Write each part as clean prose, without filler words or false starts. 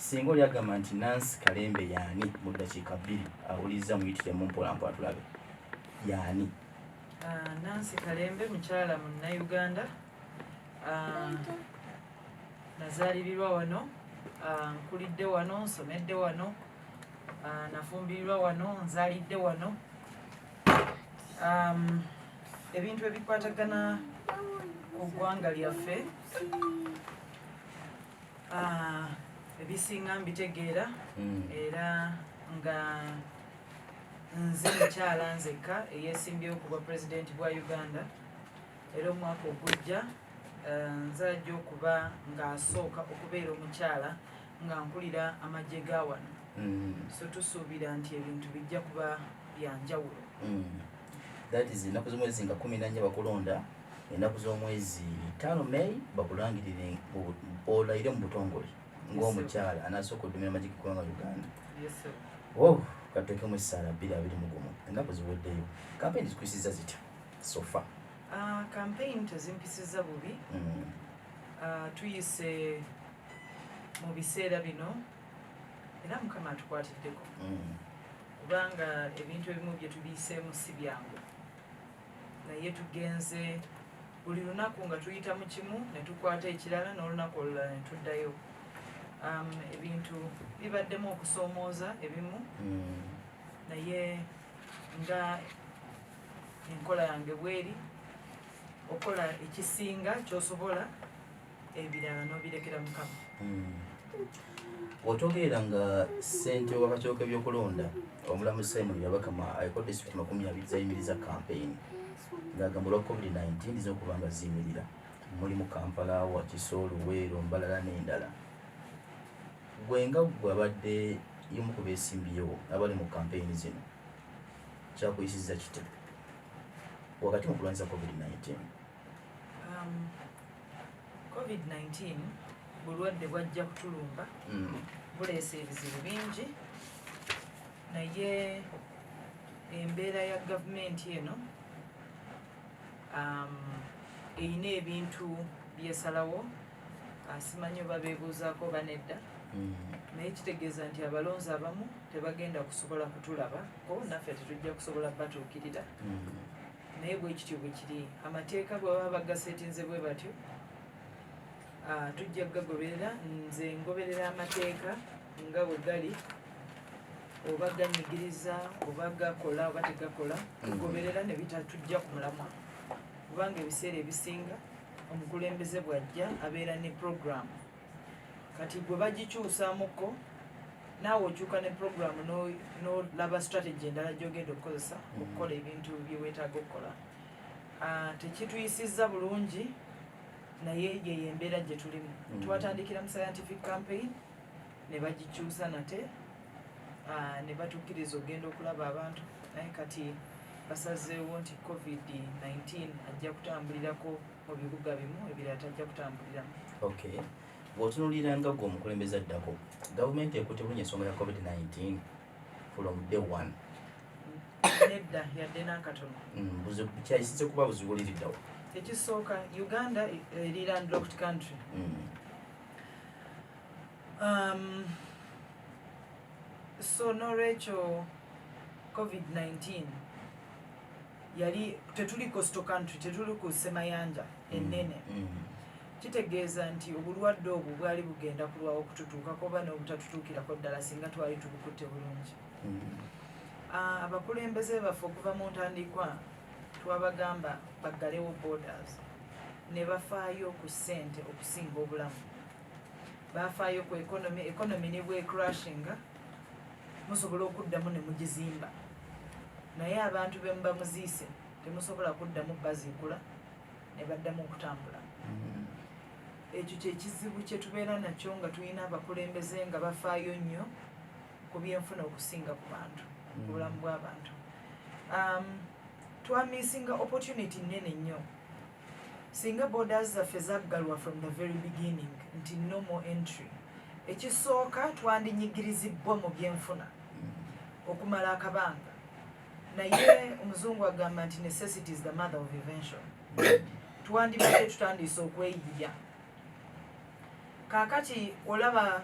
singa oli agamba nti Nancy Kalembe yaani mu ddakiika 2 awuliriza muyitiremu mpolampola tulabe yaani. Nancy Kalembe mukyala Munnayuganda, nazaalibirwa wano, nkulidde wano, nsomedde wano, nafumbirirwa wano, nzaalidde wano. Ebintu ebikwatagana ku ggwanga lyaffe ebisinga mbitegeera era nga nze mukyala nzekka eyeesimbyewo ku bwa pulezidenti bwa Uganda, era omwaka ogujja nzajja okuba ng'asooka okubeera omukyala nga nkulira amagye ga wano. So tusuubira nti ebintu bijja kuba byanjawulo. That is ennaku z'omwezi nga 14 bakulonda, ennaku z'omwezi 5 May bakulangirire olayire mu butongole ng'omukyala anasooka oddumira amagye g'eggwanga Uganda. Yes, sir. Kateekemu essaala 221 ennaku ziweddeyo. Kampeyini zikuyisizza zitya so far? Campaign tezimpisizza bubi. Tuyise mu biseera bino era Mukama atukwatiddeko, kubanga ebintu ebimu bye tubiyiseemu si byangu, naye tugenze buli lunaku nga tuyita mu kimu ne tukwata ekirala n'olunaku olulala ne tuddayo. Ebintu bibaddemu okusoomooza ebimu, naye nga enkola yange bweri okola ekisinga ky'osobola, ebirala n'obirekera Mukama. Otogeera nga ssente w'akakiiko k'ebyokulonda omulamuzi Simon Yabakama aliko disitulikiti 20 zayimiriza kampeyini ng'agamba olwa COVID-19 liza okuba nga ziyimirira, mulimu Kampala, Wakiso, Luweero, Mbalala n'endala. Gwe nga abadde y'omu ku beesimbyewo abali mu kampeyini zino, kyakuyisizza kitya wakati mu kulwanyisa COVID-19? COVID-19 bulwadde bwajja kutulumba, buleese ebizibu bingi, naye embeera ya gavumenti eno erina ebintu byesalawo, simanyi oba beebuuzaako oba nedda, naye kitegeeza nti abalonzi abamu tebagenda kusobola kutulabako, naffe tetujja kusobola batuukirira. Naye bwe kityo bwe kiri, amateeka bwe baba bagaseetinze bwe batyo, tujja gagoberera. Nze ngoberera amateeka nga bwe gali, oba ganyigiriza oba gakola oba tegakola, tugoberera ne bitatujja ku mulamwa, kubanga ebiseera ebisinga omukulembeze bw'ajja abeera ne program. Kati gwe bagikyusaamuko naawe okyuka ne program n'olaba strategy endala gy'ogenda okukozesa okukola ebintu bye weetaaga okukola. Tekituyisizza bulungi, naye yeyo embeera gye tulimu. Twatandikira mu scientific campaign ne bagikyusa nate, ne batukkiriza ogenda okulaba abantu, naye kati basazeewo nti COVID-19 ajja kutambulirako mu bibuga bimu, ebirala tajja kutambuliramu. Okay. Bw'otunuulira nga gwe omukulembeze addako, gavumenti ekutte bulungi ensonga ya COVID-19 from day one? Nedda yadde n'akatono. Kyayisizze kuba buzibuliriddawo. Ekisooka, Uganda eri landlocked country. So n'olwekyo COVID-19 yali tetuli coastal country, tetuli ku semayanja ennene. Kitegeeza nti obulwadde obwo bwali bugenda kulwawo okututuukako oba n'obutatutuukirako ddala singa twali tubukutte bulungi. Abakulembeze baffe okuva mu ntandikwa twabagamba baggalewo borders, ne bafaayo ku ssente okusinga obulamu. Bafaayo ku economy ne bwecrashinga musobola okuddamu ne mugizimba, naye abantu be muba muziise temusobola kuddamu baziikula ne baddamu okutambula. Ekyo kyekizibu kye tubeera nakyo nga tulina abakulembeze nga bafaayo nnyo ku byenfuna okusinga ku bantu, ku bulamu bw'abantu. Twamisinga opportunity nnene nnyo. Singa borders zaffe zaggalwa from the very beginning nti no more entry, ekisooka twandinyigirizibbwa mu byenfuna okumala akabanga, naye omuzungu agamba nti necessity is the mother of invention. Twandibadde tutandiise okweyiya. Kaakati olaba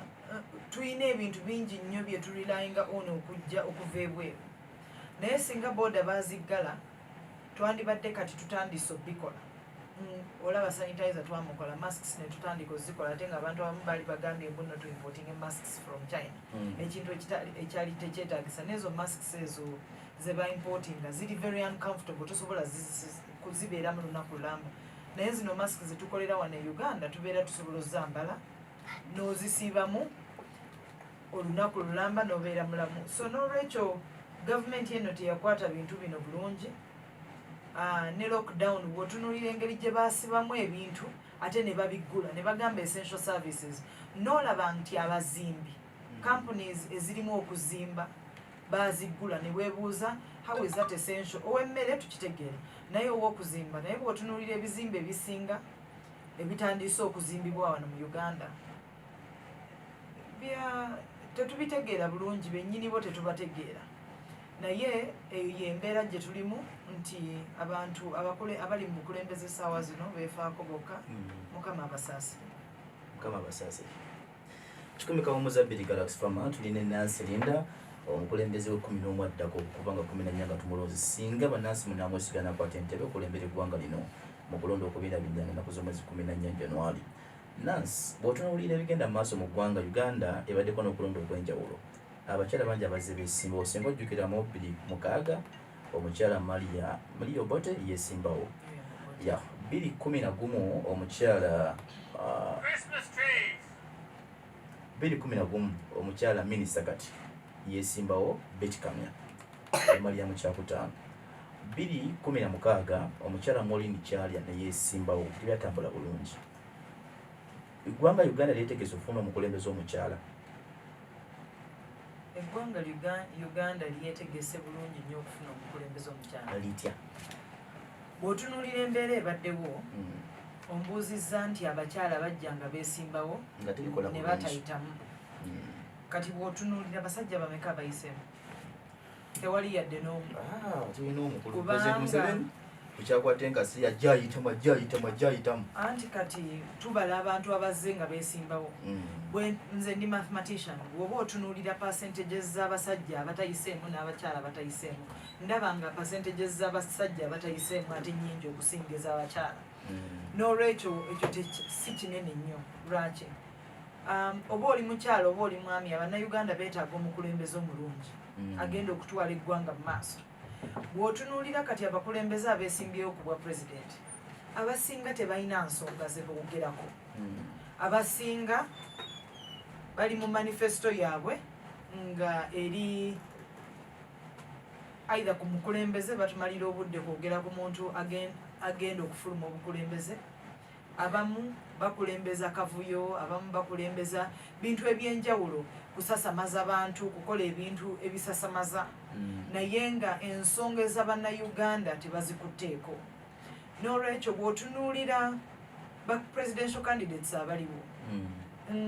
tulina ebintu bingi nnyo bye tulilayinga ono okujja okuva ebweru naye singa booda baziggala twandibadde kati tutandise obikola olaba sanitizer twamukola masks ne tutandika ozikola ate nga abantu abamu bali bagambye mbuno to importing masks from China ekintu ekyali tekyetaagisa n'ezo masks ezo ze ba importinga ziri very uncomfortable tosobola kuzibeera mu lunaku lulamba naye zino masks zetukolera wano e Uganda tubeera tusobola ozambala n'ozisiibamu olunaku lulamba n'obeera mulamu so n'olwekyo gavumenti eno teyakwata bintu bino bulungi ne lockdown bw'otunuulira engeri gye baasibamu ebintu ate ne babiggula ne bagamba essential services n'olaba nti abazimbi companies ezirimu okuzimba baziggula ne weebuuza how is that essential ow'emmere tukitegeere naye ow'okuzimba naye bw'otunuulira ebizimbe ebisinga ebitandise okuzimbibwa wano mu Uganda tetubitegeera bulungi bennyini bo tetubategeera naye eyo yembeera gye tulimu nti abantu abali mu bukulembeze essaawa zino beefaako bokka mukama abasaasire 12 Galaxy Farmer tulina Nancy Linda omukulembeze we11 addako okuva nga 14 nga tumuloozi singa bannansi munamwesigana akwata entebe okulembera eggwanga lino mu kulonda okubirabirana ennaku z'omwezi 14 January. Nancy bw'otunuulira ebigenda mu maaso mu ggwanga Uganda ebaddeko n'okulonda okw'enjawulo abakyala bangi abazze beesimba osinga ojjukira mu 2016 omukyala Maria Obote yeesimbawo 2011 omukyala 2011 omukyala Minisita kati yeesimbawo Betty Kamya Maria Mukyakutaano 2016 omukyala Maureen Kyalya ne yeesimbawo tebyatambula bulungi. Eggwanga Uganda lyetegeeza okufuna omukulembeze omukyala. Eggwanga Uganda lyetegese bulungi nnyo okufuna omukulembeze omukyala litya bw'otunuulira embeera ebaddewo ombuuzizza nti abakyala bajja nga beesimbawo ne batayitamu kati bw'otunuulira basajja bameka abayisemu tewali yadde n'omu tulina omukulu President Museveni kukyakwata enkasi yajayitamu anti kati tubala abantu abazze nga beesimbawo nze ndi mathematician bw'oba otunuulira percentages z'abasajja abatayiseemu n'abakyala abatayiseemu ndaba nga percentages z'abasajja abatayiseemu ate nnyingi okusinga ez'abakyala n'olwekyo ekyo si kinene nnyo lwaki oba oli mukyala oba oli mwami abannayuganda beetaaga omukulembeze omulungi agenda okutwala eggwanga mu maaso. Bw'otunuulira kati abakulembeze abeesimbyewo ku bwa pulezidenti abasinga tebalina nsonga ze boogerako abasinga bali mu manifesto yaabwe nga eri aidha ku mukulembeze batumalira obudde kwogera ku muntu agenda okufuluma obukulembeze abamu bakulembeza kavuyo abamu bakulembeza bintu ebyenjawulo kusasamaza bantu kukola ebintu ebisasamaza naye nga ensonga ez'abannayuganda tebazikutteeko n'olwekyo bw'otunuulira ba presidential candidates abaliwo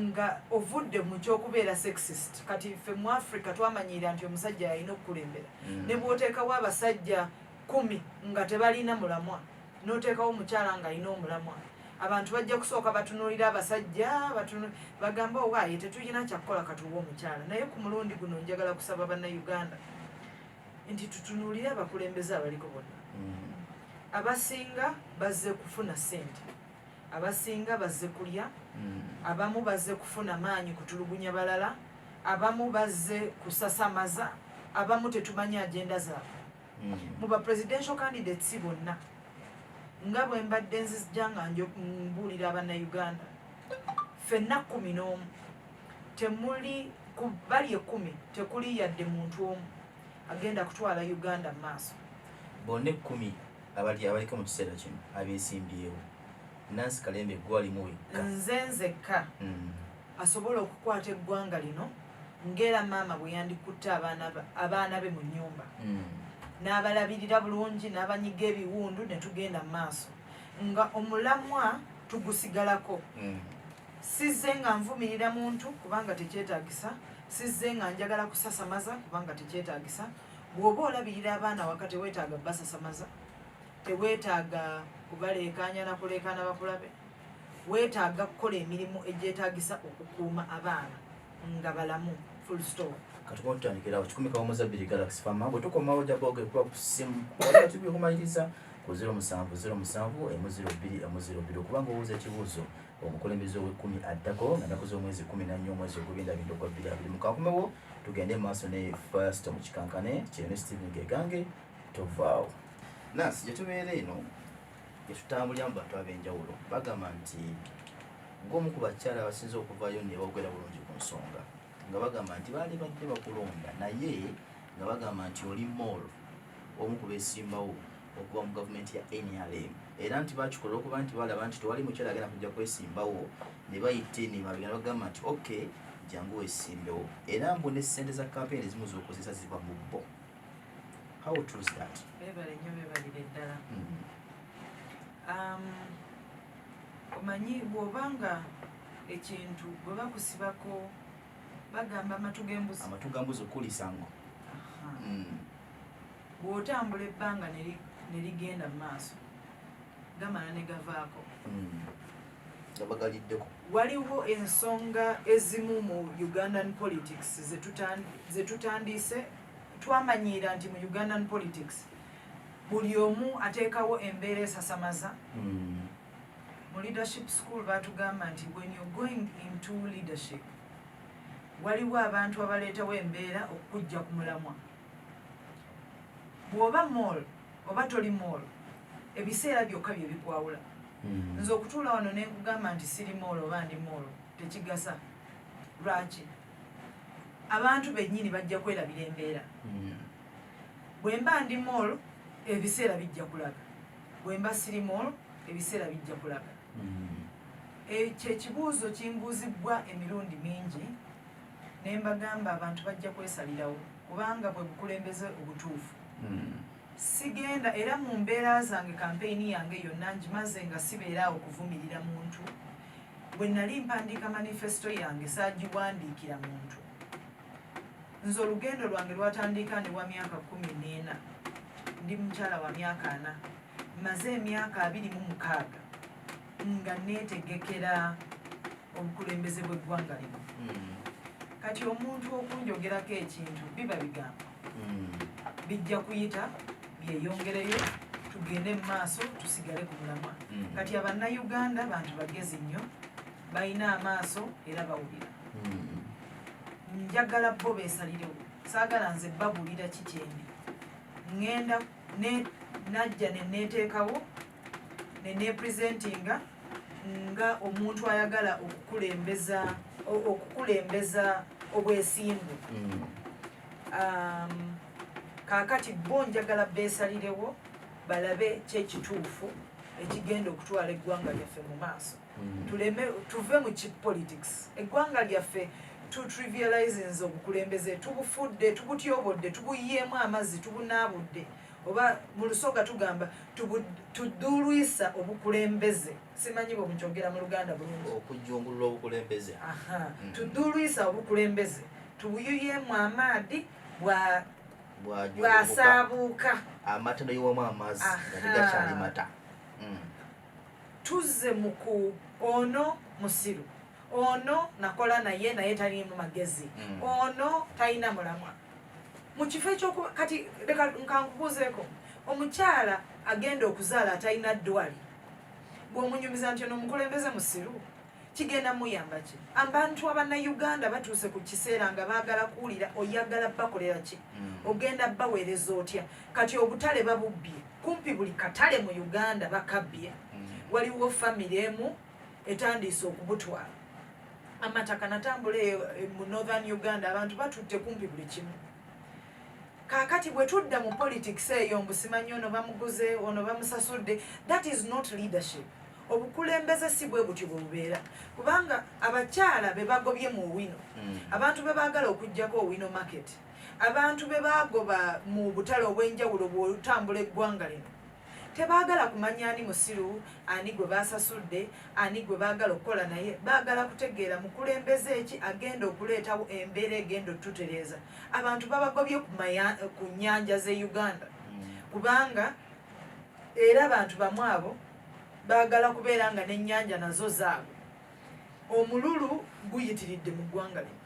nga ovudde mu kyokubeera sexist kati ffe mu Africa twamanyira nti omusajja yalina okukulembera ne bw'oteekawo abasajja 10 nga tebalina mulamwa n'oteekawo omukyala nga alina omulamwa abantu bajja kusooka batunuulira abasajja bagamba owaaye tetulina kyakukola katuwa omukyala naye ku mulundi guno njagala kusaba bannayuganda nti tutunuulire abakulembeze abaliko bonna abasinga bazze kufuna ssente abasinga bazze kulya abamu bazze kufuna maanyi kutulugunya balala abamu bazze kusasamaza abamu tetumanyi agenda zaabwe mu ba presidential candidates bonna nga bwe mbadde nzijja nga mbuulira abannayuganda ffenna 11 temuli ku bali 10 tekuli yadde muntu omu agenda kutwala Uganda mu maaso bonna 10 abaliko mu kiseera kino abeesimbyewo Nancy Kalembe gwalimu wekka nze nzekka asobola okukwata eggwanga lino ng'era maama bwe yandikutte abaana be mu nnyumba n'abalabirira bulungi n'abanyiga ebiwundu ne tugenda mu maaso nga omulamwa tugusigalako sizze nga nvumirira muntu kubanga tekyetaagisa sizze nga njagala kusasamaza kubanga tekyetaagisa bw'oba olabirira abaana wakati weetaaga basasamaza teweetaaga kubaleekaanya na kuleekaana bakulabe weetaaga kukola emirimu egyetaagisa okukuuma abaana nga balamu full stop. Katuko tutandikirawo 10 Galaxy Farm bwe tukomawo jaboge kwa kusimu wakati byokumaliriza ku 0707 kubanga owuza ekibuuzo omukulembeze ow'ekkumi addako nga nakuza omwezi 14 omwezi ogugenda agenda ogwa 2020 mukankumewo tugende maaso ne first mu kikankane kirene Stephen Gegange tovaawo nasi gye tubeera eno gye tutambulira mu bantu ab'enjawulo bagamba nti ng'omu ku bakyala abasinze okuvaayo ne boogera bulungi ku nsonga nga bagamba nti baali badde bakulonda naye nga bagamba nti oli mool omu ku beesimbawo okuva mu gavumenti ya NRM era nti bakikola okuba nti balaba nti tewali mukyala agenda kujja kwesimbawo ne bayite ne babigana bagamba nti okay jangu weesimbewo era mbu ne ssente za kampeyini ezimu z'okozesa ziva mu bbo. How true is that? Beebale nnyo beebalire ddala. Omanyi bw'obanga ekintu bwe bakusibako bagamba amatu g'embuzi okulisango. Bw'otambula ebbanga ne ligenda mu maaso gamala ne gavaako. Gabagaliddeko. Waliwo ensonga ezimu mu Ugandan politics ze tutandise twamanyiira nti mu Ugandan politics buli omu ateekawo embeera esasamaza. Mu leadership school baatugamba nti when you're going into leadership waliwo abantu abaleetawo embeera okujja ku mulamwa. Bw'oba mool oba toli mool ebiseera byokka bye bikwawula. Nze okutuula wano ne nkugamba nti siri mool oba ndi mool tekigasa. Lwaki? Abantu bennyini bajja kwerabira embeera. Bwe mba ndi mool ebiseera bijja kulaga. Bwe mba siri mool ebiseera bijja kulaga. Ekyo ekibuuzo kimbuuzibwa emirundi mingi ne mbagamba abantu bajja kwesalirawo kubanga bwe bukulembeze obutuufu. Sigenda era mu mbeera zange kampeyini yange yonna ngimaze nga sibeera okuvumirira muntu. Bwe nali mpandiika manifesto yange saagiwandiikira muntu. Nze olugendo lwange lwatandika ne wa myaka 14. Ndi mukyala wa myaka 4. Maze emyaka 26 nga neetegekera obukulembeze bw'eggwanga lino. Kati omuntu okunjogerako ekintu biba bigamba. Bijja kuyita byeyongereyo tugende mu maaso tusigale ku mulamwa. Kati Abannayuganda bantu bagezi nnyo balina amaaso era bawulira. Njagala bo beesalirewo saagala nze babulira kikyendi. Ngenda najja ne neeteekawo ne neepresentinga nga omuntu ayagala okukulembeza obwesimbu. Kaakati bo njagala beesalirewo balabe kyekituufu ekigenda okutwala eggwanga lyaffe mu maaso. Tuve mu politics. Eggwanga lyaffe trivializinze obukulembeze tubufudde tubutyobodde tubuyiyeemu amazzi tubunaabudde oba mu Lusoga tugamba tudulwisa obukulembeze. Simanyi bwe mukyogera mu Luganda bulungi. Okujjungulula obukulembeze. Tudulwisa obukulembeze tubuyuyeemu amaadi bwasaabuuka amata noyiwamu amazzi gakyali mata. Tuzze muku ono musiru ono nakola naye talimu magezi. Ono talina mulamwa mu kifo ekyokuba kati leka nkankubuuzeeko omukyala agenda okuzaala atalina ddwali bw'omunyumiza nti ono omukulembeze musiru kigenda muyamba ki? Abantu Abannayuganda batuuse ku kiseera nga baagala kuwulira oyagala bakolera ki? Ogenda baweereza otya? Kati obutale babubbye kumpi buli katale mu Uganda bakabbye. Waliwo famire emu etandiise okubutwala. Amataka natambule mu Northern Uganda abantu batutte kumpi buli kimu. Kaakati bwe tudda mu politics eyo mbusimanyi ono bamuguze ono bamusasudde. That is not leadership. Obukulembeze si bwe butyo bubeera kubanga abakyala be bagobye mu wino. Abantu be baagala okujjako owino market. Abantu be bagoba mu butale obw'enjawulo bw'otambula eggwanga lino tebaagala kumanya ani musiru ani gwe baasasudde ani gwe baagala okukola naye baagala kutegeera mukulembeze eki agenda okuleetawo embeera egenda otutereeza. Abantu babagobye ku nnyanja z'e Uganda kubanga era abantu bamu abo baagala kubeera nga n'ennyanja nazo zaabwe. Omululu guyitiridde mu ggwanga lino.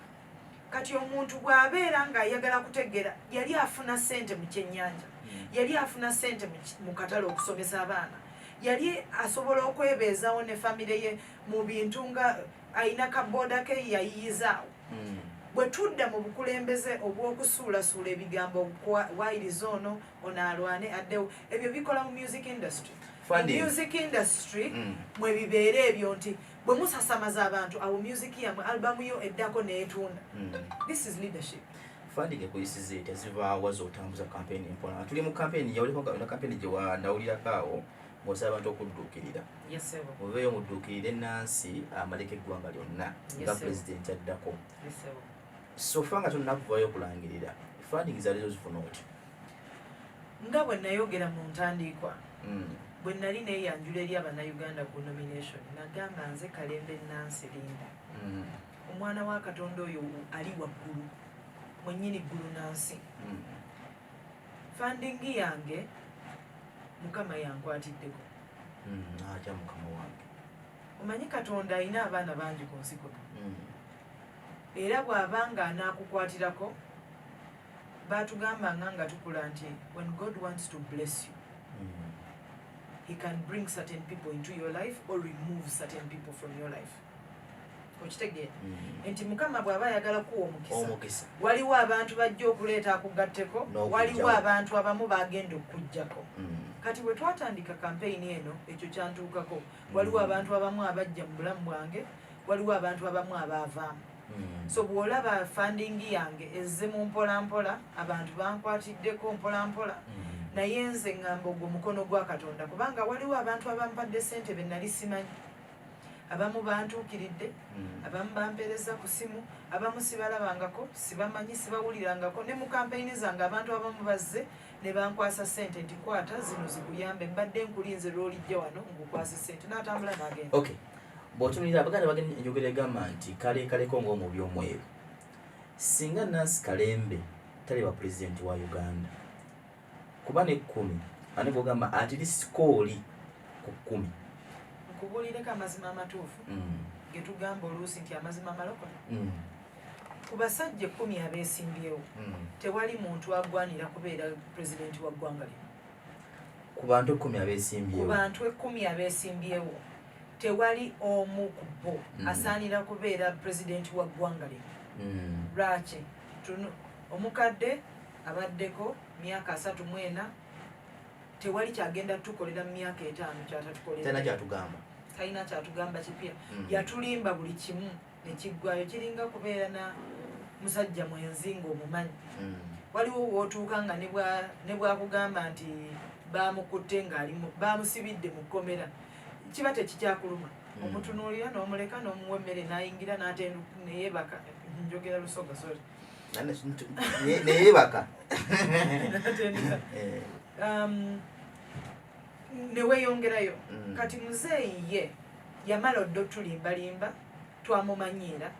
kati omuntu bw'abeera ng'ayagala kutegeera yali afuna ssente mu kyennyanja yali afuna ssente mu katale okusomesa abaana yali asobola okwebeezawo ne famire ye mu bintu nga ayina kabooda ke yayiyizaawo bwe tudda mu bukulembeze obw'okusuulasuula ebigambo wayiriza ono alwane addewo ebyo bikola mu music industry music industry mwe bibeera ebyo nti bwe musasamaza abantu awo music yamwe albamu yo eddako neetunda this is leadership. Funding ekuyisiza eti zivaawa z'otambuza campaign empona tuli mu campaign yawuliko na campaign gye wandawulirako awo ng'osaba abantu okudduukirira obeeyo mudduukirire Nancy amaleko eggwanga lyonna nga pulezidenti addako sofa nga tonnakuvaayo okulangirira funding zaalizo zifuna oti nga bwe nayogera mu ntandiikwa bwe nali neeyanjula eri abannayuganda ku nomination nagamba nze Kalembe Nancy Linda omwana wa Katonda oyo ali waggulu mwennyini ggulu Nancy funding yange Mukama yankwatiddeko atya Mukama wange omanyi Katonda alina abaana bangi ku nsi kuno era bw'abanga anaakukwatirako baatugambanga nga tukula nti when God wants to bless you he can bring certain people into your life or remove certain people from your life. Okitegeera nti Mukama bw'aba ayagala kuwa omukisa waliwo abantu bajja okuleeta akugatteko waliwo abantu abamu bagenda okujjako kati bwe twatandika kampeyini eno ekyo kyantuukako waliwo abantu abamu abajja mu bulamu bwange waliwo abantu abamu abaavaamu so bw'olaba funding yange ezze mu mpolampola abantu bankwatiddeko mpolampola naye nze ngamba ogwo mukono gwa Katonda kubanga waliwo abantu abampadde ssente be nali simanyi abamu bantuukiridde abamu bampeereza ku simu abamu sibalabangako sibamanyi sibawulirangako ne mu kampeyini zange abantu abamu bazze ne bankwasa ssente nti kwata zino zikuyambe mbadde nkulinze lw'olijja wano ngukwasa ssente n'atambula n'agenda. Okay, bw'otunulira abaganda bagenda enjogera egamba nti kaleko ng'omubi omweru singa Nancy Kalembe taliba pulezidenti wa Uganda kuba ne 10 ani bw'ogamba at least kooli ku 10 nkubulireko amazima amatuufu ge tugamba oluusi nti amazima amalokole ku basajja 10 abeesimbyewo tewali muntu agwanira kubeera pulezidenti wa ggwanga lino ku bantu 10 abeesimbyewo ku bantu 10 abeesimbyewo tewali omu ku bo asaanira kubeera pulezidenti wa ggwanga lino lwaki omukadde abaddeko myaka 34 tewali kyagenda tukolera mu myaka 5 kyatatukolera talina kyatugamba kipya yatulimba buli kimu nekiggwayo kiringa kubeera na musajja mwenzi ng'omumanyi waliwo wootuuka nga ne bwakugamba nti bamukutte bamusibidde mu kkomera kiba tekikyakuluma omutunuulira n'omuleka n'omuwa emmere n'ayingira neyeebaka njogera lusoga sorry neyeebaka neweeyongerayo kati muzeeyi ye yamala odde otulimbalimba twamumanyiira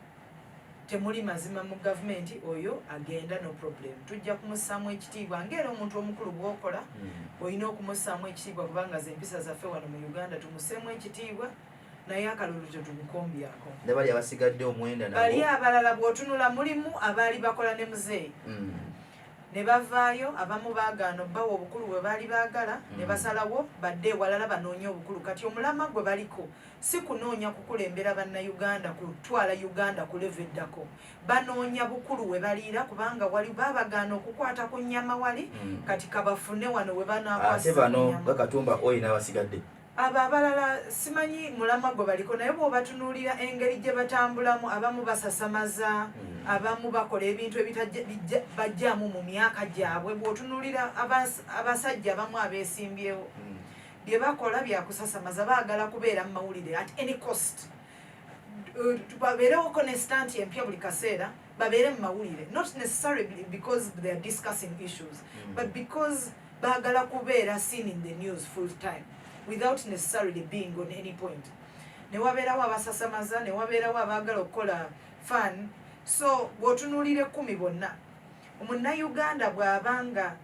temuli mazima mu gavumenti oyo agenda no problem tujja kumussaamu ekitiibwa ng'era omuntu omukulu bw'okola olina okumussaamu ekitiibwa kubanga z'empisa zaffe wano mu Uganda tumusseemu ekitiibwa naye akalulu tetumukombyako nebali abasigadde omwenda nabo bali abalala bw'otunula mulimu abaali bakola ne muzeeyi ne bavaayo abamu baagaana obbawa obukulu bwe baali baagala ne basalawo badde ewalala banoonye obukulu kati omulamwa gwe baliko si kunoonya kukulembera bannayuganda kutwala Uganda ku level eddako banoonya bukulu we baliira kubanga wali baabagaana okukwata ku nnyama wali kati kabafune wano we banaakwasa ate bano gakatumba oyi n'abasigadde abo abalala simanyi mulamwa gwe baliko naye bw'obatunuulira engeri gye batambulamu abamu basasamaza abamu bakola ebintu bajjaamu mu myaka gyabwe bw'otunuulira abasajja abamu abeesimbyewo bye bakola byakusasamaza baagala kubeera mu mawulire at any cost babeerewo constant empya buli kaseera babeere mu mawulire not necessarily because they are discussing issues but because baagala kubeera seen in the news full time without necessarily being on any point ne wabeerawo abasasamaza ne wabeerawo abaagala okukola fun so bw'otunuulira 10 bonna omunnayuganda bw'abanga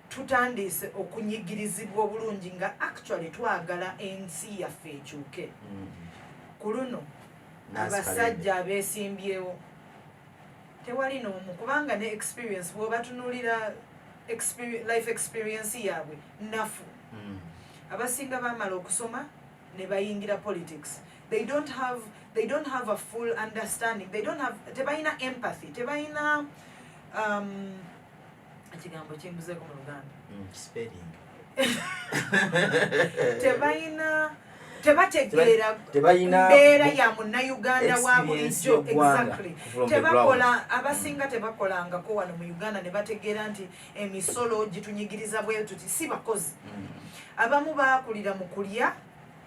tutandise okunyigirizibwa obulungi nga actually twagala ensi yaffe ekyuke ku luno abasajja abeesimbyewo tewali n'omu kubanga ne experience bw'oba tunuulira life experience yaabwe nafu abasinga baamala okusoma ne bayingira politics. They don't have a full understanding. Tebalina empathy. Tebalina ekigambo kimbuzeeko mu Luganda. Spelling. Tebategeera mbeera ya munnayuganda wa bulijjo. Exactly. Abasinga tebakolangako wano mu Uganda ne bategeera nti emisolo gitunyigiriza bwe tuti si bakozi. Abamu baakulira mu kulya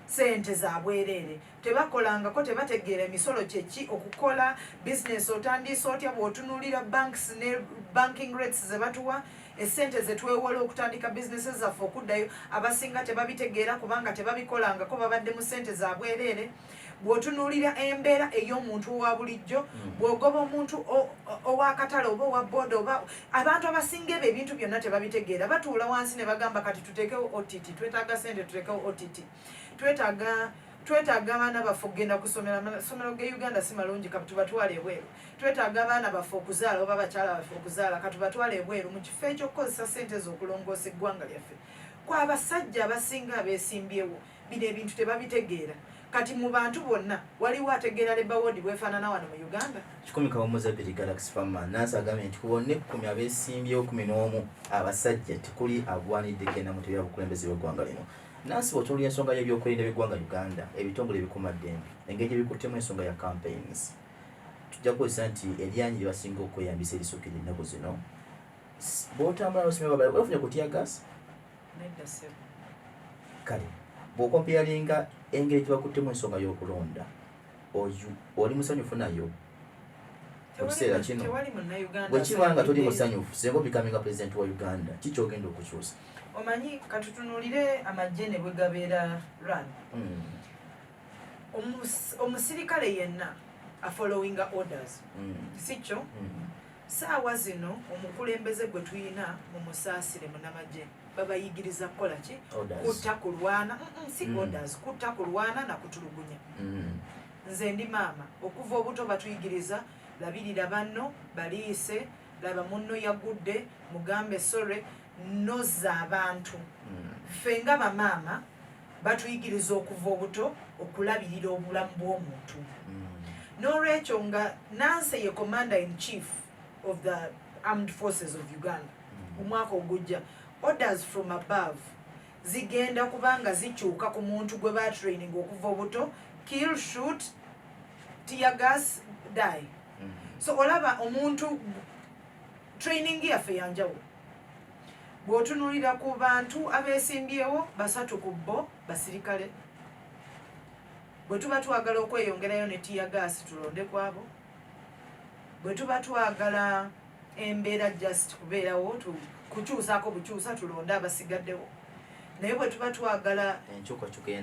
sente za bwereere, tebakolangako, tebategeera emisolo kyeki, okukola business otandise otya bw'otunuulira banks ne banking rates ze batuwa, essente ze twewola okutandika businesses zaffe okuddayo. Abasinga tebabitegeera kubanga tebabikolangako, babadde mu sente za bwereere. Bw'otunuulira embeera ey'omuntu owa bulijjo, bw'ogoba omuntu ow'akatale oba owa boda oba abantu abasinga ebyo ebintu byonna tebabitegeera. Batuula wansi ne bagamba kati tuteekewo OTT, twetaaga sente tuteekewo OTT, twetaaga abaana baffe okugenda kusomera. Amasomero ge Uganda si malungi, katubatwale ebweru. Twetaaga abaana baffe okuzaala oba bakyala baffe okuzaala, katubatwale ebweru mu kifo eky'okukozesa sente z'okulongoosa eggwanga lyaffe. Kwa abasajja abasinga abeesimbyewo bino ebintu tebabitegeera. Kati mu bantu bonna waliwo ategeera Labour Ward bwefaanana wano mu Uganda. Kikumi Kawomoza Piri Galaxy Farmer Nansi agambye nti ku bonna 10 abeesimbyewo 11 abasajja tekuli agwaniddeko ennamu tebya bukulembeze bw'eggwanga lino. Nansi bw'otunuulira ensonga y'ebyokwerinda by'eggwanga Uganda, ebitongole ebikuumaddembe, engeri gye bikuttemu ensonga ya campaigns, tujja kukozesa nti eryanyi lye basinga okweyambisa erisukira ennaku zino. Bw'otambula n'osomera babala bafunye ku tear gas? Nedda ssebo. Kale bw'okompeyalinga engeri gye bakuttemu ensonga y'okulonda, oli musanyufu nayo ekiseera kino? Bwe kiba nga toli musanyufu, singa obikaminga pulezidenti wa Uganda, ki ky'ogenda okukyusa? Omanyi katutunuulire amagye ne bwe gabeera run. Omusirikale yenna afollowinga orders. Si kyo? Saawa zino omukulembeze gwe tuyina mu musaasire munnamagye babayigiriza kukola ki? Kutta kulwana. Si orders, kutta kulwana na kutulugunya. Nze ndi maama, okuva obuto batuyigiriza labirira banno, baliise, laba munno yagudde, mugambe sorry, nozza abantu. Ffe nga bamaama batuyigiriza okuva obuto okulabirira obulamu bw'omuntu. N'olwekyo nga Nansi ye Commander in Chief of the Armed Forces of Uganda omwaka ogujja, orders from above zigenda kubanga zikyuka ku muntu gwe ba training okuva obuto: kill, shoot, tear gas, die. So olaba omuntu training yaffe yanjawulo. Bw'otunuulira ku bantu abeesimbyewo 3 ku bo basirikale. Bwe tuba twagala okweyongerayo ne tear gas tulonde kwabo. Bwe tuba twagala embeera just kubeerawo kukyusaako bukyusa tulonde abasigaddewo. Naye bwe tuba twagala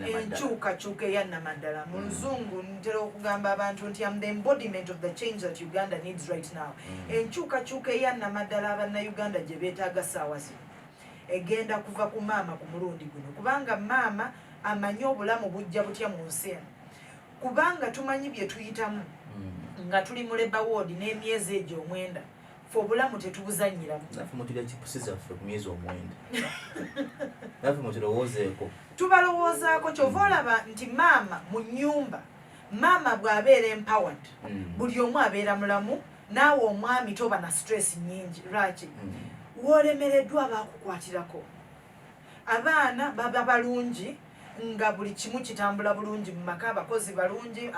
enkyukakyuka eya nnamaddala, mu Luzungu ntera okugamba abantu nti am the embodiment of the change that Uganda needs right now. Enkyukakyuka eya nnamaddala abannayuganda gye beetaaga ssaawa zino egenda kuva ku maama ku mulundi guno, kubanga maama amanyi obulamu bujja butya mu nsi eno, kubanga tumanyi bye tuyitamu nga tuli mu Labour Ward n'emyezi egyo 9. Ffe obulamu tetubuzannyiramu. Naffe mutulya chipusi zaffe ku myezi 9. Naffe mutulowoozeeko. Tubalowoozaako, kyova olaba nti maama mu nnyumba, maama bw'abeera empowered, buli omu abeera mulamu, naawe omwami toba na stress nnyingi. Lwaki? Woolemereddwa abaakukwatirako. Abaana baba balungi nga buli kimu kitambula bulungi mu maka, abakozi balungi,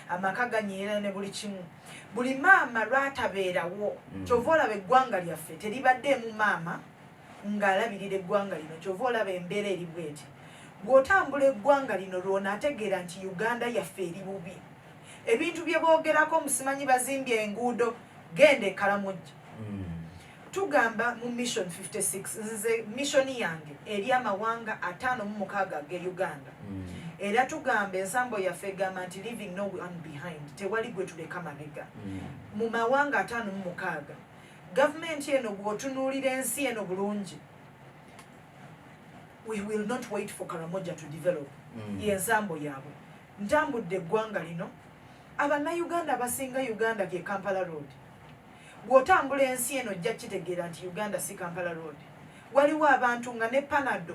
amaka ganyiira ne buli kimu. Buli maama lwatabeerawo, kyova olaba eggwanga lyaffe teribaddeemu maama ng'alabirira eggwanga lino. Kyova olaba embeera eri bweti. Bw'otambula eggwanga lino lw'onaategeera nti Uganda yaffe eri bubi. Ebintu bye boogerako musimanyi bazimbye enguudo, genda e Karamoja. Tugamba mu Mission 56, nze mission yange eri amawanga 56 ge Uganda. Era tugamba ensambo yaffe egamba nti leaving no one behind, tewali gwe tuleka mabega. Mu mawanga 56 gavumenti eno bw'otunuulira ensi eno bulungi, we will not wait for Karamoja to develop. Yensambo yaabwe. Ntambudde eggwanga lino, abannayuganda abasinga Uganda ge Kampala Road. bw'otambula ensi eno ojja kitegeera nti Uganda si Kampala road. Waliwo abantu nga ne Panado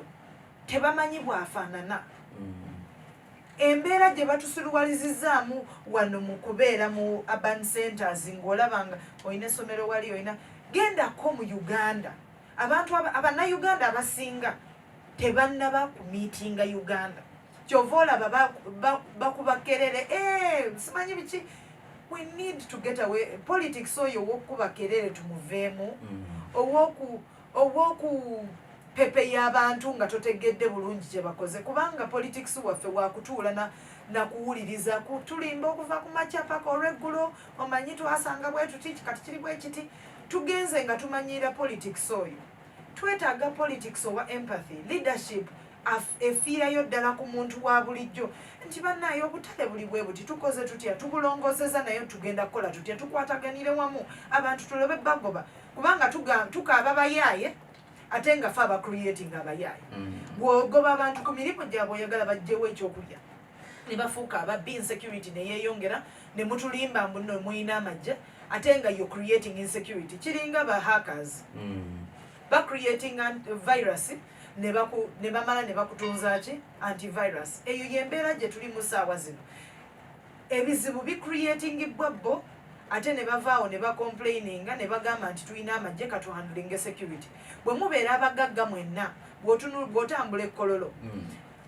tebamanyi bwafaanana. Embeera gye batusuliwalizizaamu wano mu kubeera mu urban centers ng'olabanga olina essomero wali olina gendako mu Uganda. Abantu abannayuganda abasinga tebannaba ku miitinga Uganda. Kyova olaba bakuba kerere simanyi biki. We need to get away. Politics oyo ow'okuba kerere tumuveemu. Ow'oku pepe y'abantu nga totegedde bulungi kye bakoze. Kubanga politics waffe wakutuula na kuwuliriza kutulimba okuva ku makya paka olweggulo omanyi twasanga bwe tuti kati kiri bwe kiti. Tugenze nga tumanyira politics oyo. Twetaaga politics owa empathy, leadership, efiirayo ddala ku muntu wa bulijjo. Nti bannaye obutale buli bwe buti tukoze tutya, tubulongozeza naye tugenda kukola tutya, tukwataganire wamu abantu tulobe bagoba. Kubanga tukaaba bayaaye ate nga fe abacreating abayaaye. Bw'ogoba abantu ku mirimu gyabwe oyagala bajjewo ekyokulya. Ne bafuuka ababbi insecurity ne yeeyongera ne mutulimba mbuno muyina amagye ate nga you're creating insecurity. Kiringa ba hackers. Ba creating virus ne bamala ne bakutunza ki antivirus. Eyo yembeera gye tuli mu ssaawa zino. Ebizibu bi creating bo ate ne bavaawo ne bacomplaininga ne bagamba nti tulina amagye katuhandling security. Bwe mubeera abagagga mwenna bw'otambula ekkololo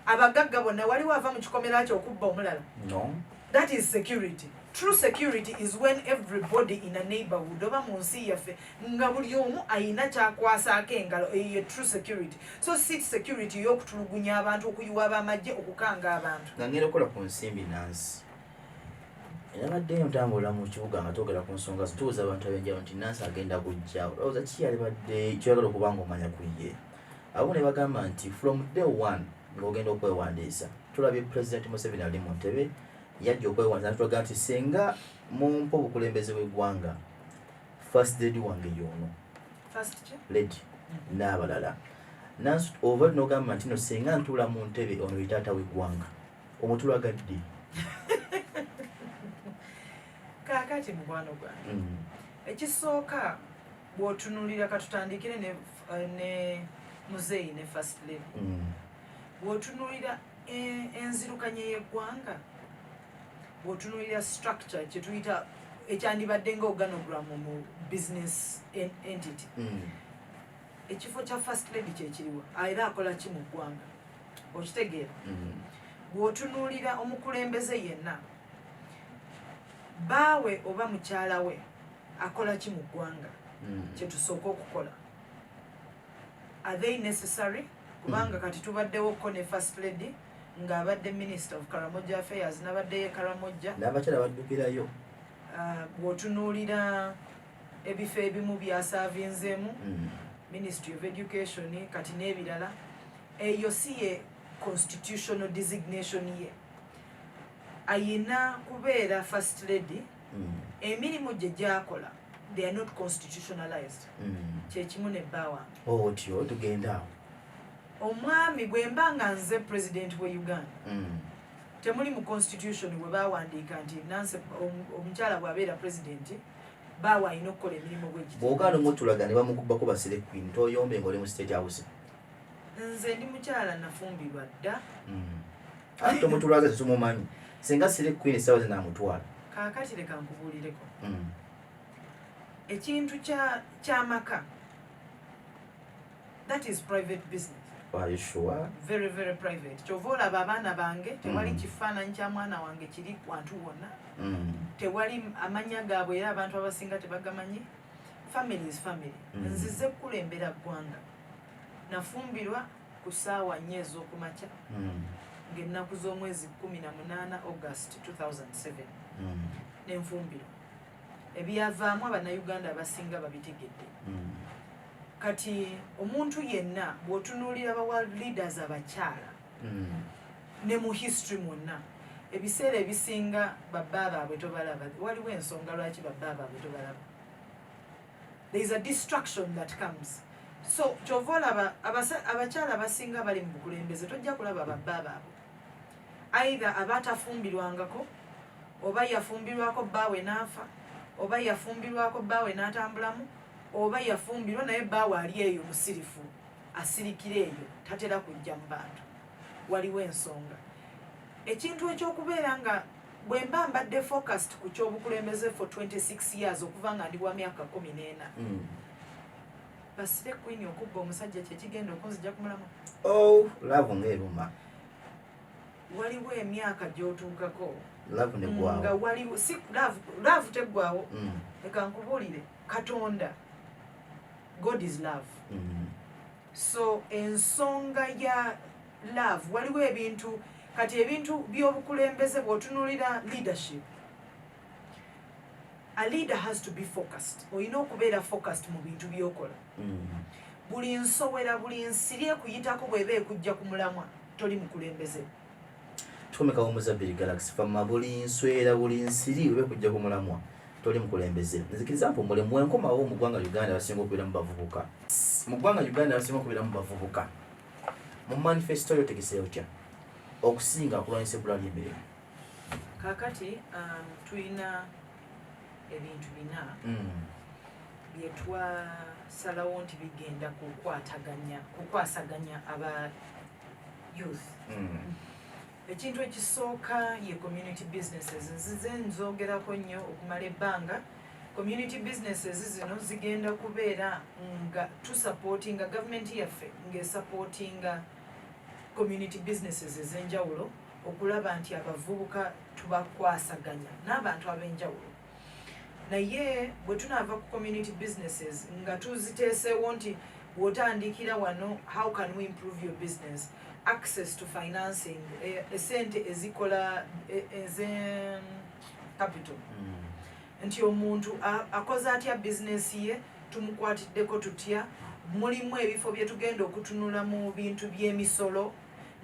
abagagga bonna waliwo ava mu kikomera kyo okubba omulala. No. That is security. True security is when everybody in a neighborhood oba mu nsi yaffe nga buli omu ayina kyakwasaako engalo. Eyo true security. So si security y'okutulugunya abantu, okuyiwa abamagye, okukanga abantu. Nga ngenda okukola ku nsimbi Nansi. Yabadde ntambula mu kibuga nga twogera ku nsonga zituuza abantu ab'enjawulo nti Nansi agenda kujja. Olowooza ki yalibadde kyagala okuba ng'omanya ku ye? Abo ne bagamba nti from day one ng'ogenda okwewandiisa. Tulabye President Museveni ali mu ntebe yajja okwewandiisa n'atulaga nti senga mumpa obukulembeze bw'eggwanga first lady wange y'ono. First lady n'abalala. Nansi ova n'ogamba nti no senga ntuula mu ntebe ono ye taata w'eggwanga. Omutulagadde. Kaakati mukwano gwange. Ekisooka bw'otunuulira katutandikire ne muzeeyi ne first lady. Bw'otunuulira enzirukanye y'eggwanga, bw'otunuulira structure kye tuyita ekyandibadde nga organogram mu business entity. Ekifo kya first lady kye kiriwa era akola ki mu ggwanga okitegeera. Bw'otunuulira omukulembeze yenna baawe oba mukyala we akola ki mu ggwanga kye tusooka okukola. Are they necessary? Kubanga kati tubaddewoko ne first lady ng'abadde Minister of Karamoja Affairs n'abadde Karamoja. N'abakyala baddukirayo. Bw'otunuulira ebifo ebimu byasaavinzeemu Ministry of Education kati n'ebirala. Eyo si ye constitutional designation ye. Ayina kubeera first lady. Emirimu gye gy'akola they are not constitutionalized. Kyekimu ne bbaawa. Otyo tugenda awo. Omwami bwe mba nga nze president we Uganda temuli mu constitution bwe baawandiika nti Nansi omukyala bw'abeera president baawa alina okukola emirimu bwegiti. Bw'ogaana omutulaga ne bamukubako basire Queen toyombe ng'oli mu state house. Nze ndi mukyala nafumbirwa dda. Ate omutulaga tetumumanyi. Singa sire Queen essaawa ze n'amutwala. Kaakati leka nkubuulireko. Ekintu ky'amaka that is private business. Are you sure? Very, very private. Kyova olaba abaana bange tewali kifaananyi kya mwana wange kiri wantu wonna. Tewali amannya gaabwe era abantu abasinga tebagamanyi. Family is family. Nzize kukulembera ggwanga. Nafumbirwa ku ssaawa 4 ez'okumakya ng'ennaku z'omwezi 18 August 2007. Nenfumbirwa. Ebyavaamu abannayuganda abasinga babitegedde. Kati omuntu yenna bw'otunuulira bawa leaders abakyala ne mu history mwonna ebiseera ebisinga babba baabwe tobalaba. Waliwo ensonga lwaki babba baabwe tobalaba. There is a distraction that comes. So kyova olaba abakyala abasinga bali mu bukulembeze tojja kulaba babba baabwe. Either abatafumbirwangako oba yafumbirwako bbaawe n'afa oba yafumbirwako bbaawe n'atambulamu oba yafumbirwa naye bbaawe ali eyo musirifu asirikira eyo tatera kujja mu bantu waliwo ensonga ekintu ekyokubeera nga bwe mba mbadde focused ku kyobukulembeze for 26 years okuva nga ndi wa myaka 14 basire queen okubba omusajja kyekigenda okunzija ku mulamu laavu ng'eruma waliwo emyaka gy'otuukako laavu negwawo nga waliwo si laavu teggwawo leka nkubuulire katonda God is love so ensonga ya love waliwo ebintu kati ebintu by'obukulembeze bw'otunuulira leadership a leader has to be focused olina okubeera focused mu bintu by'okola buli nsowera buli nsiri ekuyitako bw'eba ekujja ku mulamwa toli mukulembeze tukomekawo Muzabbiri Galaxy fama buli nswera buli nsiri ebe kujja ku mulamwa toli mukulembeze nzikiriza mpo mulemu enkomawo mu ggwanga Uganda basinga okubeera mu bavubuka mu ggwanga Uganda basinga okubeera mu bavubuka mu manifesto yo tegese otya okusinga kulwanyisa ebbula ly'emirimu kakati tulina ebintu bina byetwasalawo nti bigenda kukwasaganya aba youth ekintu ekisooka ye community businesses nzize nzogerako nnyo okumala ebbanga community businesses zino zigenda kubeera nga tusupportinga gavumenti yaffe ng'esupportinga community businesses ez'enjawulo okulaba nti abavubuka tubakwasaganya n'abantu ab'enjawulo naye bwe tunaava ku community businesses nga tuziteeseewo nti bw'otandikira wano how can we improve your business access to financing esente ezikola capital nti omuntu akoze atya bizinesi ye tumukwatiddeko tutya mulimu ebifo bye tugenda okutunula mu bintu by'emisolo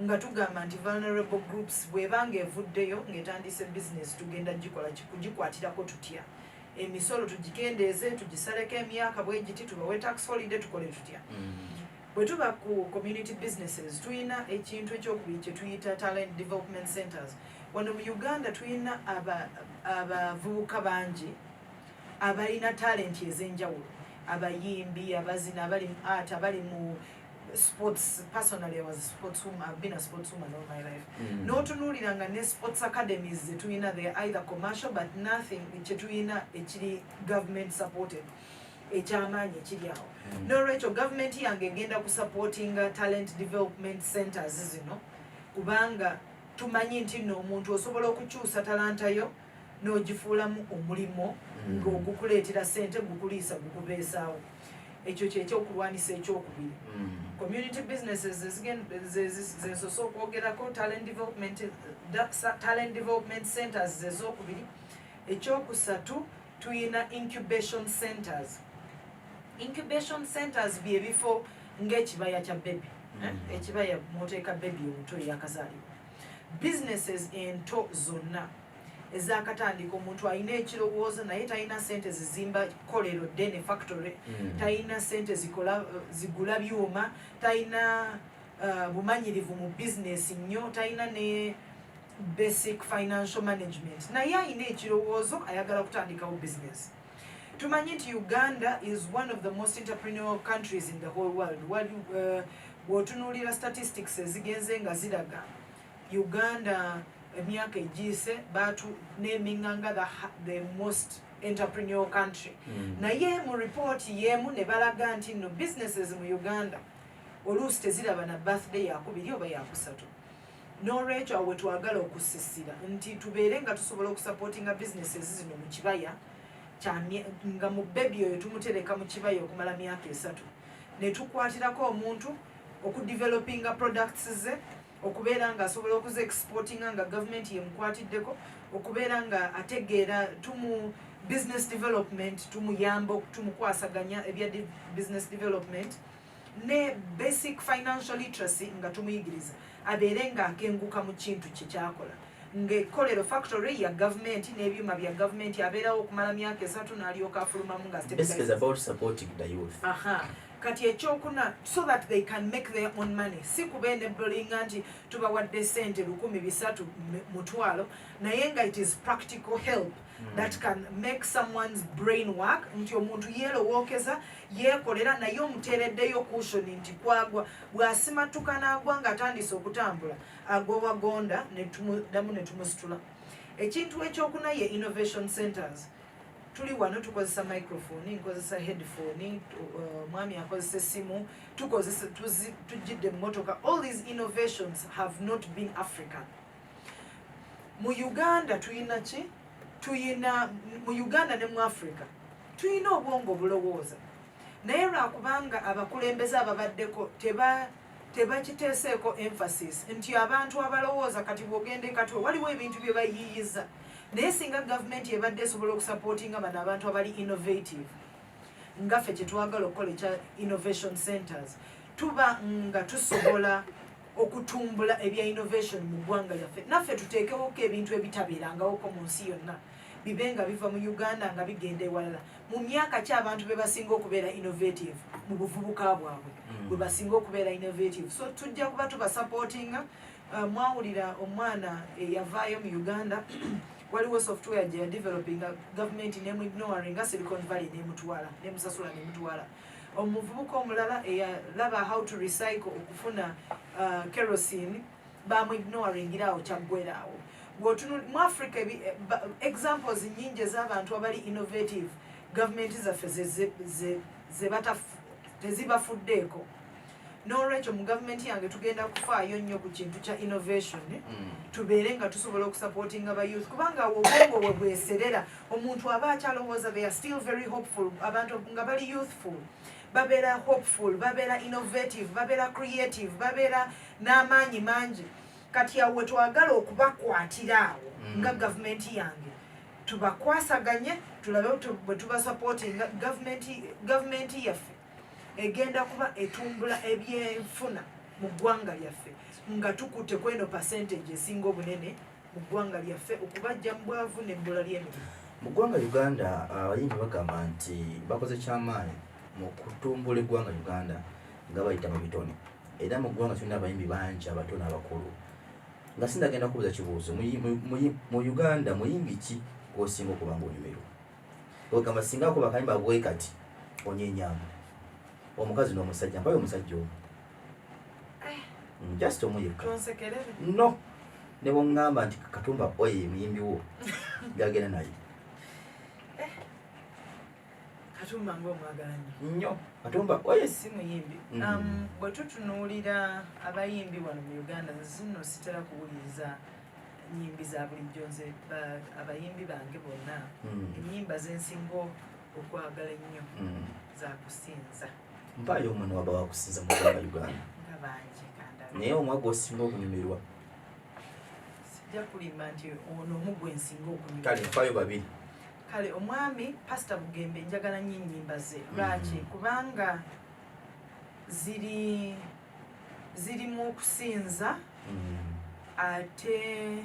nga tugamba nti vulnerable groups bw'ebanga evuddeyo ng'etandise business tugenda kugikwatirako tutya emisolo tugikendeeze tugisaleko emyaka bwe giti tubawe tax holiday tukole tutya bwe tuba ku community businesses tuyina ekintu ekyokubiri kye tuyita talent development centers wano mu Uganda tuyina abavubuka bangi abalina talenti ez'enjawulo abayimbi abazina abali mu art abali mu sports. Personally I was a sportswoman, I've been a sportswoman all my life. N'otunuuliranga ne sports academies zetuyina they are either commercial but nothing kyetuyina ekiri government supported ekyamaanyi ekiri awo n'olwekyo gavumenti yange egenda kusupportinga talent development centers zino kubanga tumanyi nti nno omuntu osobola okukyusa talanta yo n'ogifuulamu omulimo ng'ogukuleetera ssente gukuliisa gukubeesaawo ekyo kyekyokulwanisa ekyokubiri community businesses zensosa okwogerako talent development centers zezokubiri ekyokusatu tuyina incubation centers byebifo ng'ekibaya kya baby ekibaya mwoteeka baby omuto eyakazaalibwa businesses ento zonna ezakatandika omuntu alina ekirowoozo naye talina sente zizimba kolero ddene factory talina sente zigula byuma talina bumanyirivu mu bizinesi nnyo talina ne basic financial management naye alina ekirowoozo ayagala kutandikawo business tumanyi nti Uganda is one of the most entrepreneurial countries in the whole world bw'otunuulira statistics ezigenze nga ziraga Uganda emyaka egiyise batunaminganga the most entrepreneurial country naye mu report yemu ne balaga nti no businesses mu Uganda oluusi teziraba na birthday yakubiri oba yakusatu n'olwekyo awo twagala okusisira nti tubeere nga tusobola okusupportinga businesses zino mu kibaya nga mu bebi oyo tumutereka mu kibaya okumala myaka 3 ne tukwatirako omuntu okudevelopinga products ze okubeera nga asobola okuza exportinga nga gavumenti yemukwatiddeko okubeera nga ategeera tumu business development tumuyamba tumukwasaganya ebya business development ne basic financial literacy nga tumuyigiriza abeere nga akenguka mu kintu kye kyakola ng'ekkolero factory ya gavumenti n'ebyuma bya gavumenti abeerawo okumala myaka 3 n'alyoka afulumamu nga basically about supporting the youth kati ekyokuna so that they can make their own money si kubeenebulinga nti tubawadde sente 1,300 mutwalo naye nga it is practical help that can make someone's brain work nti omuntu yeerowookeza yeekolera naye omuteereddeyo cushion nti kwagwa bw'asimatuka n'agwa ng'atandise okutambula agwawagonda damu ne tumusitula. Ekintu ekyokuna ye innovation centers. Tuli wano tukozesa microphone, nkozesa headphone, mwami akozesa essimu, tujjidde mmotoka. All these innovations have not been African. Mu Uganda tuyina ki? Mu Uganda ne mu Africa tuyina obwongo bulowooza. Naye lwakubanga abakulembeze ababaddeko tebakiteeseeko emphasis nti abantu abalowooza kati bw'ogende kati waliwo ebintu bye bayiiyiza. Naye singa gavumenti ebadde esobola okusupportinga bano abantu abali innovative nga ffe kye twagala okukola ekya innovation centers tuba nga tusobola okutumbula ebya innovation mu ggwanga lyaffe. Naffe tuteekewoko ebintu ebitabeerangawoko mu nsi yonna bibe nga biva mu Uganda nga bigenda ewalala. Mu myaka ki abantu be basinga okubeera innovative mu buvubuka bwabwe bwe basinga okubeera innovative. So tujja kuba tubasupportinga. Mwawulira omwana eyavaayo mu Uganda waliwo software gye yadeveloping gavumenti n'emu-ignoring nga Silicon Valley n'emutwala n'emusasula n'emutwala. Omuvubuka omulala eyalaba how to recycle okufuna kerosene bamu-ignoringirawo kyaggweraawo. Mu Africa examples nyingi ez'abantu abali innovative gavumenti zaffe tezibafuddeeko. N'olwekyo mu gavumenti yange tugenda kufaayo nnyo ku kintu kya innovation tubeere nga tusobola okusupportinga ba youth kubanga obwongo bwe bweserera omuntu aba akyalowooza they are still very hopeful. Abantu nga bali youthful babeera hopeful, babeera innovative, babeera creative, babeera n'amaanyi mangi. Kati awo we twagala okubakwatira awo nga gavumenti yange tubakwasaganye tulabe bwe tubasupportinga. Gavumenti yaffe egenda kuba etumbula ebyenfuna mu ggwanga lyaffe nga tukutte kweno percentage esinga obunene mu ggwanga lyaffe okubajja mu bwavu n'ebbula ly'emirimu. Mu ggwanga Uganda abayimbi bagamba nti bakoze kyamaanyi mu kutumbula eggwanga Uganda nga bayita mu bitone. Era mu ggwanga tulina abayimbi bangi abato n'abakulu. Nga sindagenda kubuuza kibuuzo mu Uganda muyimbi ki gw'osinga okuba ng'onyumirwa? Ogamba singa akuba akayimba bwe kati onyenyaamu omukazi n'omusajja mpayo omusajja omu just omu yekka no ne bw'oŋŋamba nti Katumba oye muyimbi wo byagenda naye Katumba ng'omwagala nnyo Katumba oye si muyimbi. Bwe tutunuulira abayimbi wano mu Uganda zino sitera kuwuliriza nnyimbi za bulijjo. Nze abayimbi bange bonna ennyimba zensinga okwagala ennyo za kusinza. Mpaayo omwana waba wakusinza mu ggwanga Uganda nga bangi kandala naye omwaga osinga okunyumirwa? Sijja kulimba nti ono omu gwe nsinga okunyumirwa. Kale mpaayo babiri. Kale omwami Pastor Bugembe njagala nnyo ennyimba ze. Lwaki? Kubanga zirimu okusinza ate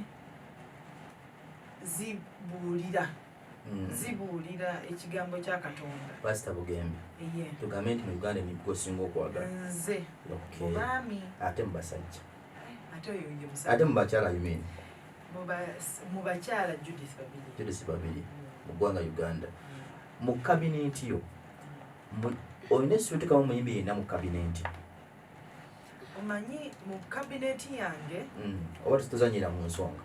zibuulira ekigambo kya Katonda. Pastor Bugembe tugambe nti mu Uganda nibwo osinga okwagala? Nze mubaami ate mu basajja ate oyo ye musajja ate mu bakyala you mean? Mu bakyala Judith babiri mu ggwanga Uganda. Mu kabinenti yo olina ekitutikamu muyimbi yenna mu kabinenti? Omanyi mu kabineti yange oba tutuzanyira mu nsonga?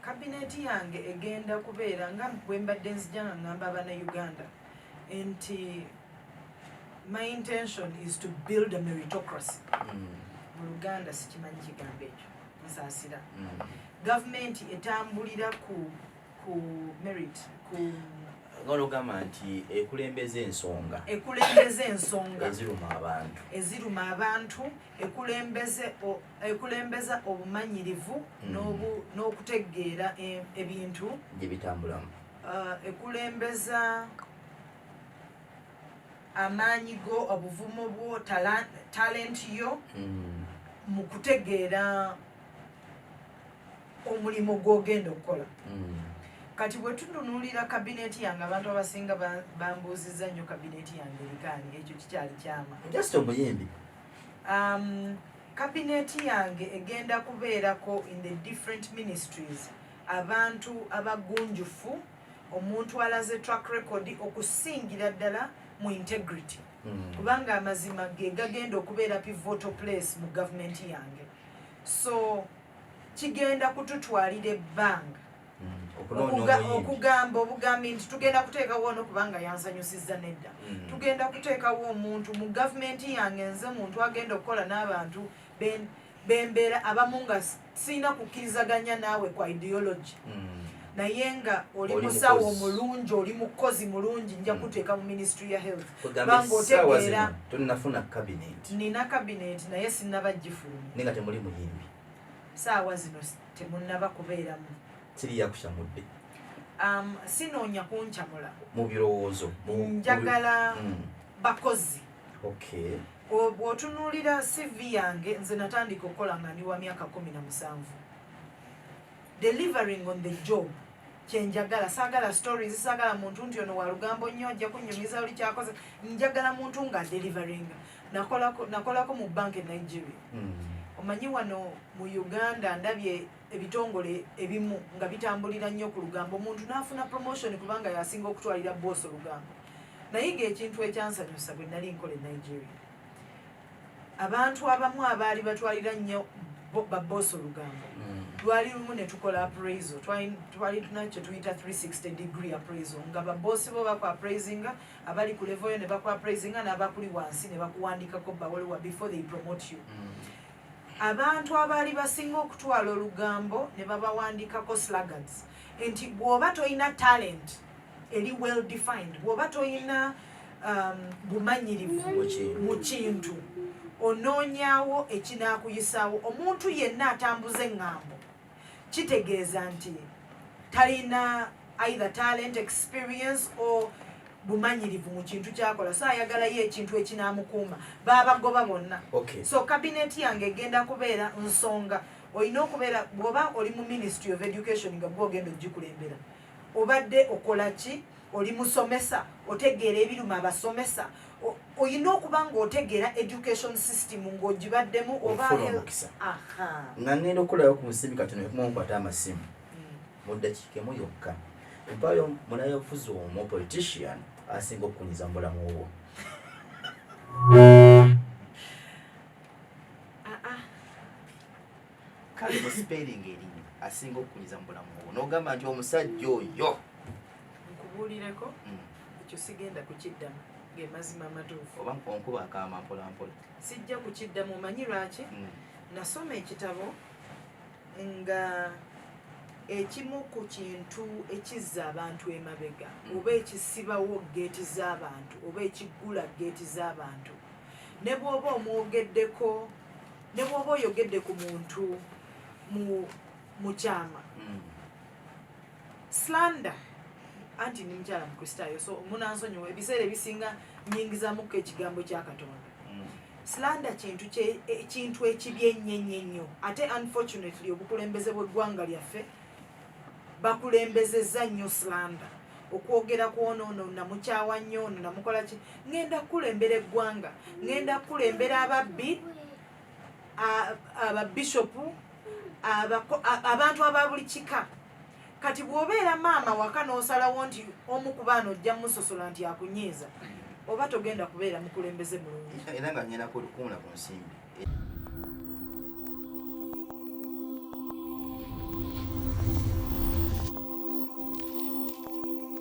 Kabineti yange egenda kubeera nga bwe mbadde nzija nga ngamba Uganda nti my intention is to build a meritocracy. Mu Luganda sikimanyi kigambo ekyo nsaasira. Gavumenti etambulira ku merit ng'olugamba nti ekulembeza ensonga eziruma abantu ekulembeza obumanyirivu n'okutegeera ebintu gye bitambulamu, ekulembeza amaanyi go obuvumo bwo talent yo mu kutegeera omulimu gw'ogenda okukola. kati bwe tunuulira kabineti yange abantu abasinga bambuuzizza nnyo kabineti yange erikaani ekyo kikyali kyama just omuyimbi kabineti yange egenda kubeerako in the different ministries abantu abagunjufu omuntu alaze track record okusingira ddala mu integrity kubanga amazima ge gagenda okubeera pivotal place mu gavumenti yange so kigenda kututwalira ebbanga okugamba obugambi nti tugenda kuteekawo no kubanga yansanyusizza nedda tugenda kuteekawo omuntu mu gavumenti yange nze muntu agenda okukola n'abantu bembeera abamu nga sirina kukkirizaganya naawe kwa ideology naye nga oli musawo omulungi oli mukozi mulungi nja kuteeka mu ministry ya health kubanga otegeera tonafuna cabinet nina cabinet naye sinnabagifulumya ninga temuli muyimbi saawa zino temunnaba kubeeramu kiri yakushamudde sinoonya kuncamula mu birowoozo njagala bakozi okay bw'otunuulira CV yange nze natandika okukola nga ndi wa myaka 17 delivering on the job kyenjagala saagala stories saagala muntu nti ono walugambo nnyo ajja kunyumiza oli kyakoze njagala muntu nga delivering nakolako mu bank e Nigeria omanyi wano mu Uganda ndabye ebitongole ebimu nga bitambulira nnyo ku lugambo omuntu n'afuna promotion kubanga yasinga okutwalira boss olugambo nayiga ekintu ekyansanyusa bwe nali nkola e Nigeria abantu abamu abaali batwalira nnyo baboss olugambo lwali lumu ne tukola appraisal twali tunakyo tuyita 360 degree appraisal nga babossi bo bakwa appraisinga abali ku level yo ne bakwa appraisinga n'abakuli wansi ne bakuwandikako bawaliwa before they promote you abantu abaali basinga okutwala olugambo ne babawandikako sluggards nti bw'oba toyina talent eri well defined bw'oba toyina bumanyirivu mu kintu onoonyawo ekinaakuyisaawo omuntu yenna atambuza eŋŋambo kitegeeza nti talina either talent experience or bumanyirivu mu kintu kyakola so ayagalayo ekintu ekinaamukuuma baabagoba bonna so kabineti yange egenda kubeera nsonga olina okubeera bw'oba oli mu ministry of education nga gwe ogenda ogikulembera obadde okola ki oli musomesa otegeera ebiruma abasomesa oyina okuba ng'otegeera education system ng'ogibaddemu oba nga ngenda okulayo ku nsimbi katono ekumunkwata amasimu mu ddakiika emu yokka empaayo munayofuzi omu politician asinga okukunyiza mu bulamu obwo kale mu spelling erimu asinga okukunyiza mu bulamu obwo n'ogamba nti omusajja oyo nkubuulireko ekyo sigenda kukiddamu ng'emazima amatuufu oba onkuba akaama mpolampola sijja kukiddamu omanyi lwaki nasoma ekitabo nga ekimu ku kintu ekizza abantu emabega oba ekisibawo geeti z'abantu oba ekiggula geeti z'abantu ne bw'oba omwogeddeko ne bw'oba oyogedde ku muntu mu kyama slander anti ni mukyala mukristaayo so munansonyiwa ebiseera ebisinga nyingizamukko ekigambo kya Katonda slander kintu ekibi ennyo ate unfortunately obukulembeze bw'eggwanga lyaffe bakulembezezza nnyo slander okwogera kwonono namukyawa nnyo ono namukola ki ngenda kukulembera eggwanga ngenda kukulembera ababbi ababishopu abantu aba buli kika kati bw'obeera maama waka n'osalawo nti omu ku baana ojja musosola nti akunyiiza oba togenda kubeera mukulembeze mulungi era nga ngenda kukumula ku nsimbi